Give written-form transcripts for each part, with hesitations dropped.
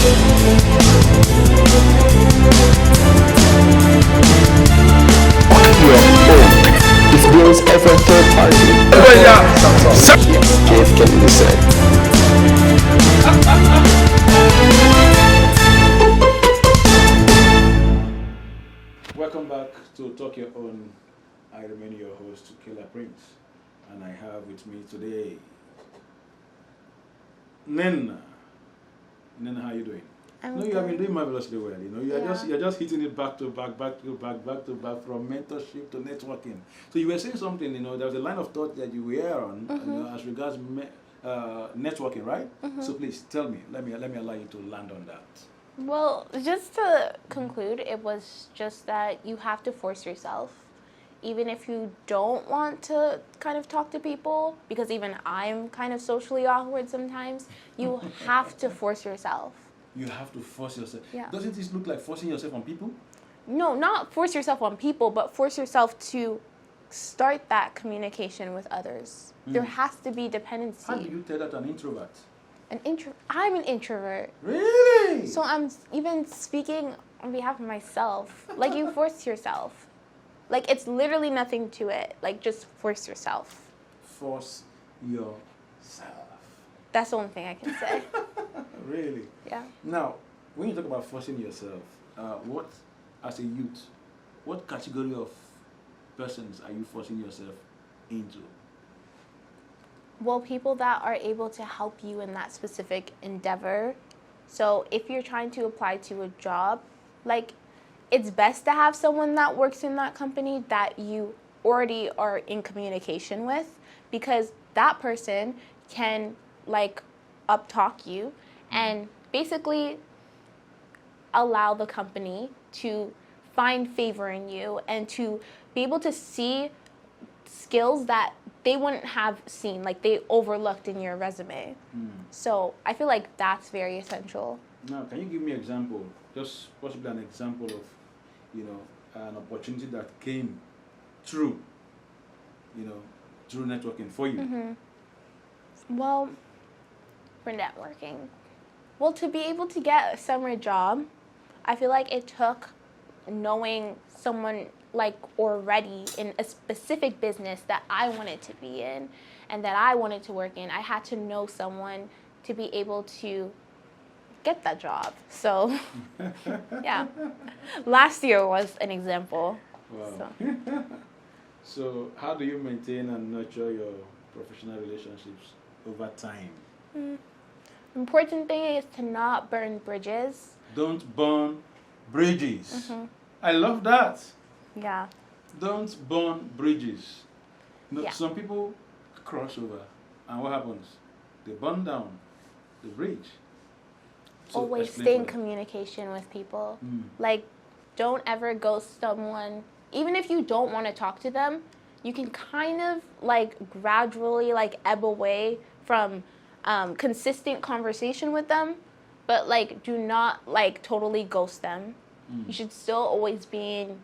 If bills ever third party. Yes, Keith can be said. Welcome back to Talk Your Own. I remain your host, Ukela Prince, and I have with me today Nnenna. Nnenna, how are you doing? I'm You good. have been doing marvelously well. You're Yeah. just hitting it back to back from mentorship to networking. So you were saying something. There was a line of thought that you were on as regards networking, right? So please tell me. Let me allow you to land on that. Well, just to conclude, it was just that you have to force yourself. Even if you don't want to kind of talk to people, because even I'm kind of socially awkward sometimes, you have to force yourself. You have to force yourself. Yeah. Doesn't this look like forcing yourself on people? No, not force yourself on people, but force yourself to start that communication with others. There has to be dependency. How do you tell that to an introvert? I'm an introvert. Really? So I'm even speaking on behalf of myself. Like, you force yourself. Like, it's literally nothing to it. Like, just force yourself. Force yourself. That's the only thing I can say. Really? Yeah. Now, when you talk about forcing yourself, as a youth, what category of persons are you forcing yourself into? Well, people that are able to help you in that specific endeavor. So if you're trying to apply to a job, like, it's best to have someone that works in that company that you already are in communication with, because that person can, like, up-talk you and basically allow the company to find favor in you and to be able to see skills that they wouldn't have seen, like they overlooked in your resume. So I feel like that's very essential. Now, can you give me an example, just possibly an example of, an opportunity that came through, through networking for you? Well, for networking. Well, to be able to get a summer job, I feel like it took knowing someone like already in a specific business that I wanted to be in and that I wanted to work in. I had to know someone to be able to get that job. So, yeah. Last year was an example. Wow. So how do you maintain and nurture your professional relationships over time? Important thing is to not burn bridges. Don't burn bridges. I love that. Yeah. Don't burn bridges. Yeah. Some people cross over, and what happens? They burn down the bridge. So Always explain stay in further. communication with people. Like, don't ever ghost someone. Even if you don't want to talk to them, you can kind of, like, gradually, like, ebb away from consistent conversation with them. But, like, do not, like, totally ghost them. You should still always be in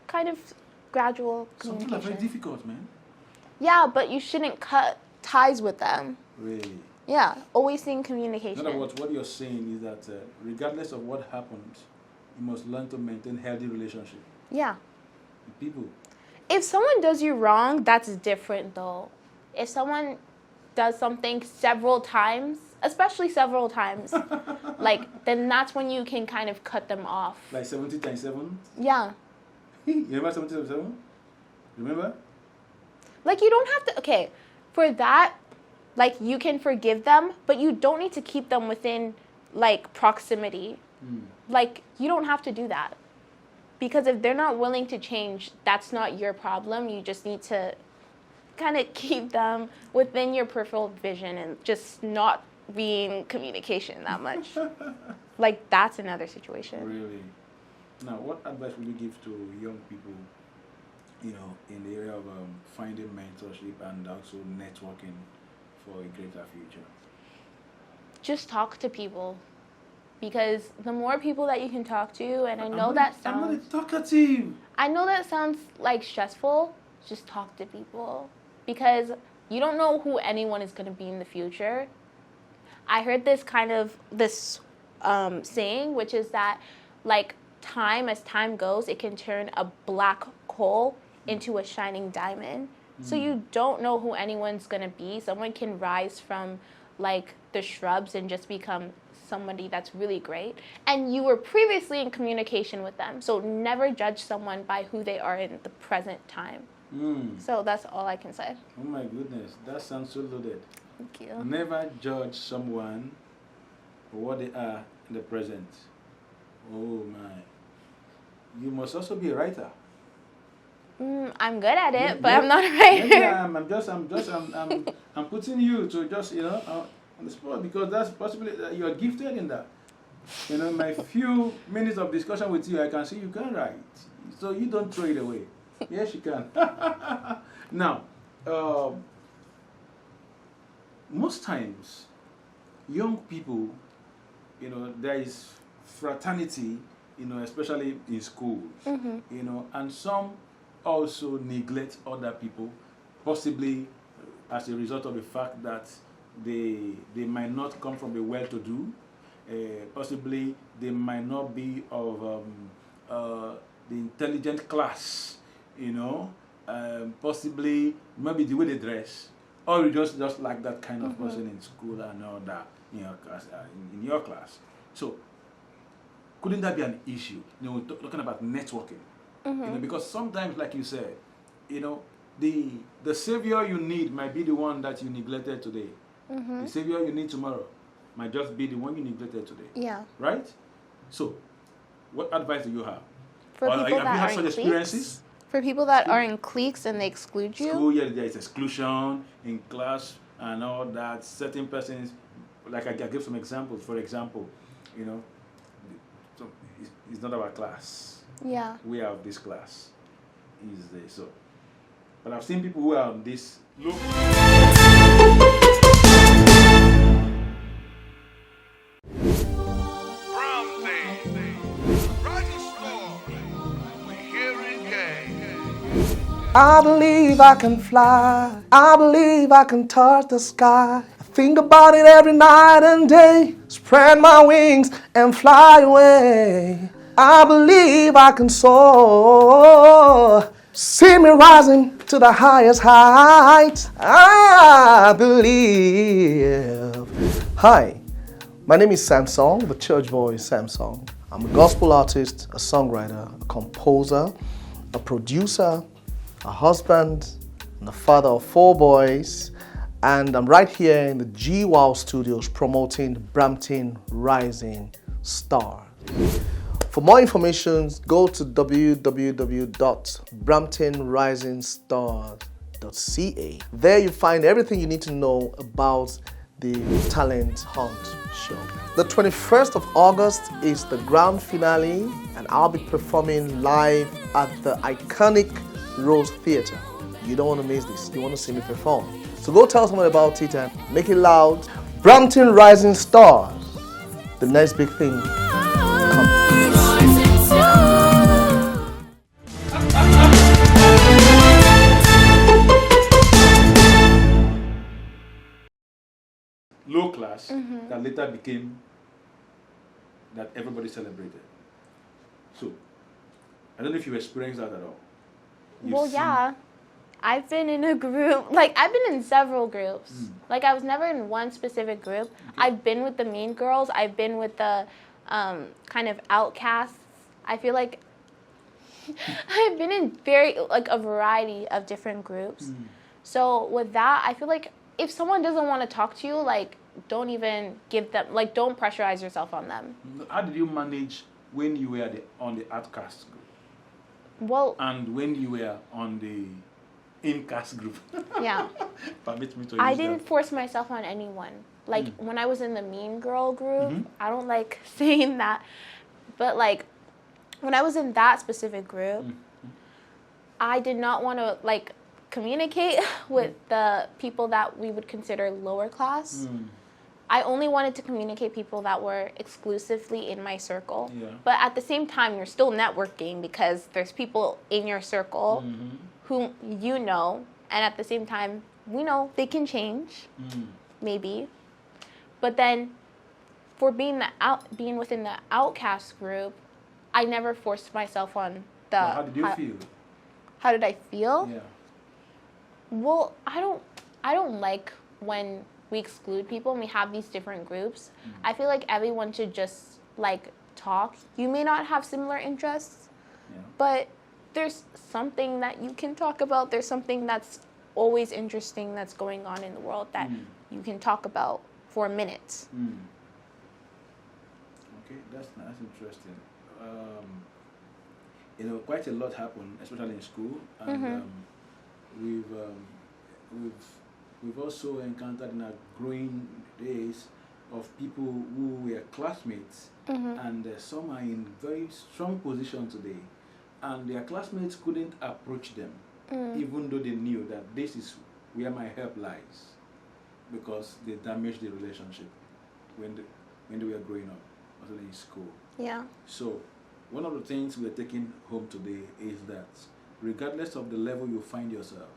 kind of gradual Some people are communication. very difficult, man. Yeah, but you shouldn't cut ties with them. Really. Yeah, always in In communication. other words, what you're saying is that regardless of what happened, you must learn to maintain healthy relationship Yeah. with people. If someone does you wrong, that's different, though. If someone does something several times, especially several times, like, then that's when you can kind of cut them off. Like 70 times 7. Yeah. You remember 70 times 7? Remember? Like, you don't have to, okay, for that, like, you can forgive them, but you don't need to keep them within, like, proximity. Like, you don't have to do that. Because if they're not willing to change, that's not your problem. You just need to kind of keep them within your peripheral vision and just not be in communication that much. Like, that's another situation. Really? Now, what advice would you give to young people, in the area of finding mentorship and also networking for a greater future? Just talk to people. Because the more people that you can talk to, and I know that I'm not a sounds... talkative. I know that sounds, like, stressful. Just talk to people. Because you don't know who anyone is going to be in the future. I heard this saying, which is that like as time goes, it can turn a black coal into a shining diamond. So you don't know who anyone's gonna be. Someone can rise from like the shrubs and just become somebody that's really great, and you were previously in communication with them. So never judge someone by who they are in the present time. So that's all I can say. Oh my goodness, that sounds so loaded. Thank you. Never judge someone for what they are in the present. Oh my. You must also be a writer. I'm good at it, but I'm not a writer. Yeah, I'm putting you to just, on the spot, because that's possibly you are gifted in that. In my few minutes of discussion with you, I can see you can write. So you don't throw it away. Yes, you can. Now, most times, young people, there is fraternity, especially in schools, and some also neglect other people, possibly as a result of the fact that they might not come from a well-to-do, possibly they might not be of the intelligent class, possibly maybe the way they dress, or you just like that kind of person in school and all that in your class. So couldn't that be an issue? Talking about networking. Because sometimes, like you said, the savior you need might be the one that you neglected today. The savior you need tomorrow might just be the one you neglected today. Yeah. Right? So, what advice do you have? For people have you that had are such in experiences? cliques? For people that are in cliques and they exclude you? School, yeah, there is exclusion in class and all that. Certain persons, like I give some examples. For example, so it's not our class. Yeah. We are of this class. Is there so? But I've seen people who are on this look. I believe I can fly. I believe I can touch the sky. I think about it every night and day. Spread my wings and fly away. I believe I can soar. See me rising to the highest heights. I believe. Hi, my name is Samsung, the church boy Samsung. I'm a gospel artist, a songwriter, a composer, a producer, a husband, and a father of 4 boys, and I'm right here in the GWOW studios promoting Brampton Rising Star. For more information, go to www.bramptonrisingstars.ca. There you find everything you need to know about the Talent Hunt show. The 21st of August is the grand finale, and I'll be performing live at the iconic Rose Theatre. You don't want to miss this. You want to see me perform. So go tell someone about it and make it loud. Brampton Rising Stars. The next big thing. Low class that later became that everybody celebrated. So, I don't know if you experienced that at all. Yeah. I've been in a group, I've been in several groups. I was never in one specific group. Okay. I've been with the mean girls. I've been with the kind of outcasts. I feel like I've been in a variety of different groups. So with that, I feel like if someone doesn't want to talk to you, don't even give them, don't pressurize yourself on them. How did you manage when you were on the outcast group? Well, and when you were on the in-cast group? Yeah. Permit me to use I didn't force myself on anyone. When I was in the mean girl group, I don't like saying that, but when I was in that specific group, I did not want to communicate with the people that we would consider lower class. I only wanted to communicate people that were exclusively in my circle. Yeah. But at the same time, you're still networking because there's people in your circle whom you know, and at the same time, we know they can change, maybe. But then for being within the outcast group, I never forced myself on the. Well, how did you feel? How did I feel? Yeah. Well, I don't like when we exclude people and we have these different groups. I feel like everyone should just like talk. You may not have similar interests, but there's something that you can talk about. There's something that's always interesting that's going on in the world that you can talk about for a minute. Okay, that's interesting. Quite a lot happened, especially in school, and we've also encountered in our growing days of people who were classmates, and some are in very strong position today, and their classmates couldn't approach them, even though they knew that this is where my help lies, because they damaged the relationship when they were growing up, also in school. Yeah. So one of the things we're taking home today is that regardless of the level you find yourself,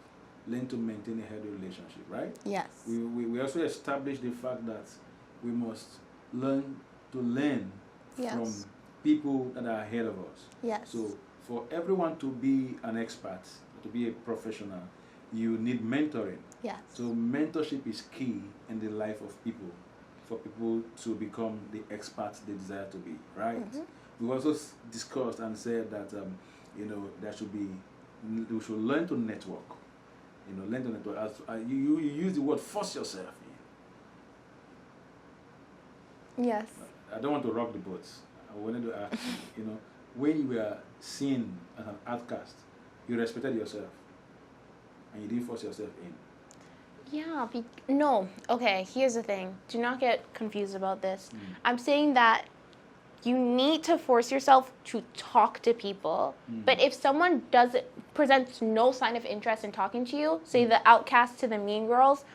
learn to maintain a healthy relationship, right? Yes. We also established the fact that we must learn from people that are ahead of us. Yes. So for everyone to be an expert, to be a professional, you need mentoring. Yes. So mentorship is key in the life of people, for people to become the experts they desire to be, right? We've also discussed and said that we should learn to network. Learn to network. You use the word force yourself. Yes. I don't want to rock the boat. I wanted to ask you, when you were seen as an outcast, you respected yourself, and you didn't force yourself in. Yeah. No. Okay. Here's the thing. Do not get confused about this. I'm saying that you need to force yourself to talk to people. But if someone presents no sign of interest in talking to you, say the outcast to the mean girls,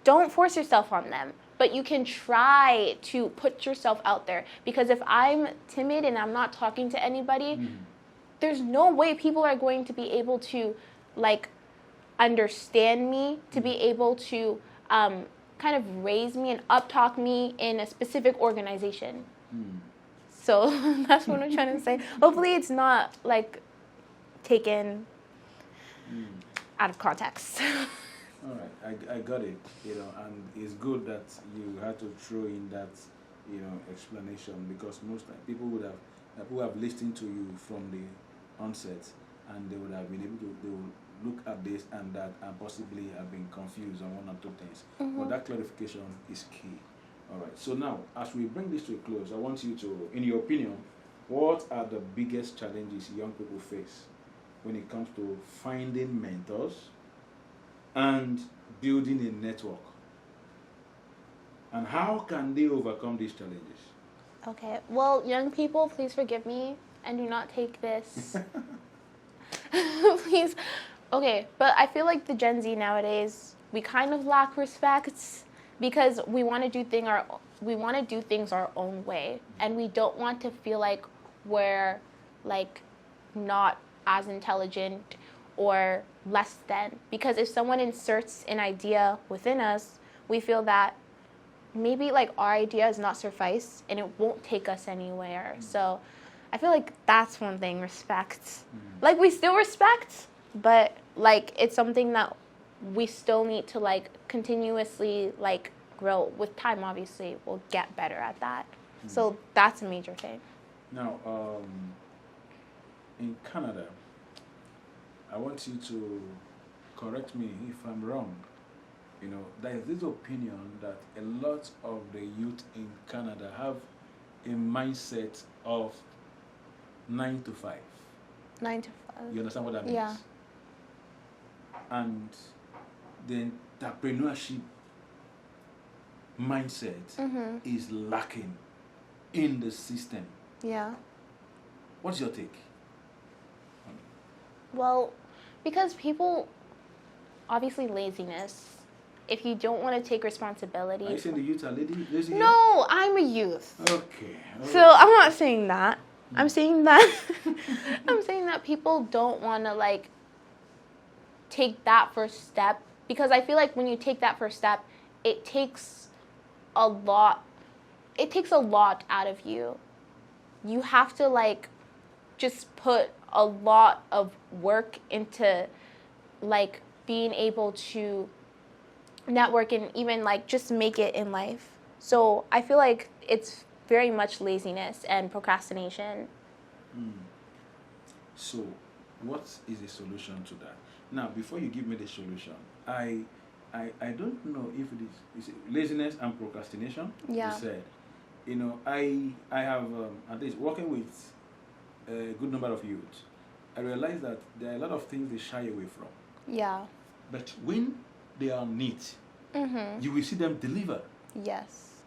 don't force yourself on them. But you can try to put yourself out there. Because if I'm timid and I'm not talking to anybody, there's no way people are going to be able to understand me, to be able to kind of raise me and up-talk me in a specific organization. So that's what I'm trying to say. Hopefully it's not taken out of context. All right, I got it. And it's good that you had to throw in that, explanation, because most people who have listened to you from the onset, and they would have been able to, they would look at this and that, and possibly have been confused on one or two things. But that clarification is key. All right. So now, as we bring this to a close, I want you to, in your opinion, what are the biggest challenges young people face when it comes to finding mentors and building a network? And how can they overcome these challenges? Okay. Well, young people, please forgive me and do not take this. Please. Okay. But I feel like the Gen Z nowadays, we kind of lack respect, because we want to do things our own way, and we don't want to feel like we're not as intelligent or less than. Because if someone inserts an idea within us, we feel that maybe our idea is not suffice and it won't take us anywhere. So I feel like that's one thing, respect. We still respect, but it's something that we still need to continuously grow. With time, obviously we'll get better at that. So that's a major thing. Now, in Canada, I want you to correct me if I'm wrong. There is this opinion that a lot of the youth in Canada have a mindset of 9 to 5. 9 to 5. You understand what that means? Yeah. And the entrepreneurship mindset is lacking in the system. Yeah. What's your take? Well, because people, obviously laziness. If you don't want to take responsibility. Are you saying the youth are lazy? No, I'm a youth. Okay. So I'm not saying that. I'm saying that people don't want to take that first step, because I feel like when you take that first step, it takes a lot it takes a lot out of you. You have to like just put a lot of work into like being able to network and even like just make it in life. So I feel like it's very much laziness and procrastination. So what is the solution to that? Now, before you give me the solution, I don't know if it is it laziness and procrastination. Yeah. You said, you know, I have at least working with a good number of youth. I realize that there are a lot of things they shy away from. Yeah. But when they are neat, you will see them deliver. Yes.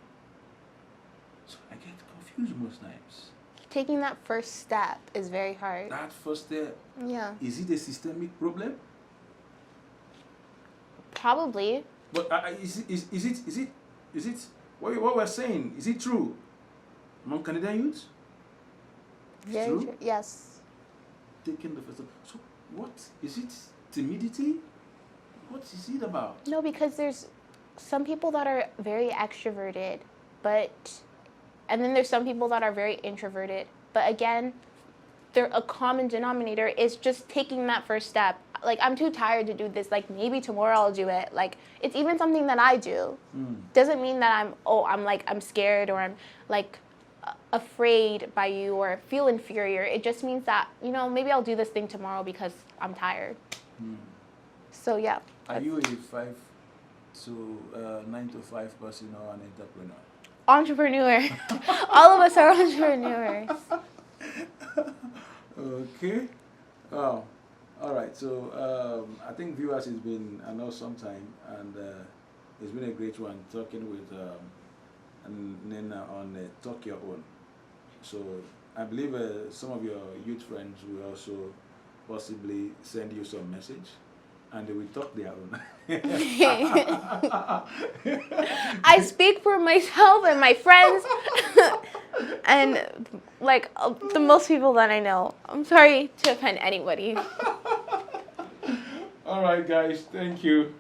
So I get confused most times. Taking that first step is very hard. That first step, Yeah. is it a systemic problem? Probably. But is it what we're saying? Is it true among Canadian youths? Very True? true. Yes. Taking the first step. So what is it? Timidity? What is it about? No, because there's some people that are very extroverted, and then there's some people that are very introverted. But again, a common denominator is just taking that first step. Like, I'm too tired to do this. Like, maybe tomorrow I'll do it. Like, it's even something that I do. Doesn't mean that I'm scared or I'm like afraid by you or feel inferior. It just means that, you know, maybe I'll do this thing tomorrow because I'm tired. So yeah. Are you a 9 to 5 person or an entrepreneur? Entrepreneur. All of us are entrepreneurs. Okay. Oh, all right. So I think viewers, it's been an awesome time, and it's been a great one talking with Nnenna on Talk Your Own. So I believe some of your youth friends will also possibly send you some message, and they will talk their own. I speak for myself and my friends and like the most people that I know. I'm sorry to offend anybody. All right, guys, thank you.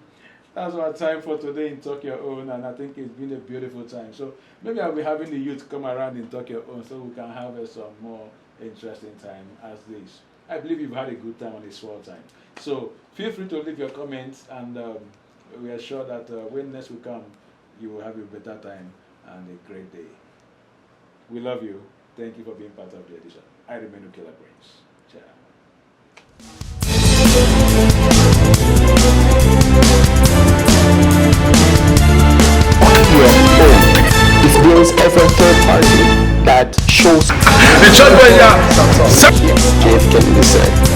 That's our time for today in Talk Your Own, and I think it's been a beautiful time. So maybe I'll be having the youth come around and Talk Your Own so we can have some more interesting time as this. I believe you've had a good time on this small time. So feel free to leave your comments, and we are sure that when next we come, you will have a better time and a great day. We love you. Thank you for being part of the edition. I remain Ukela Brains. Ciao. If there is ever a third party that shows The church boy, yeah. JF can be said.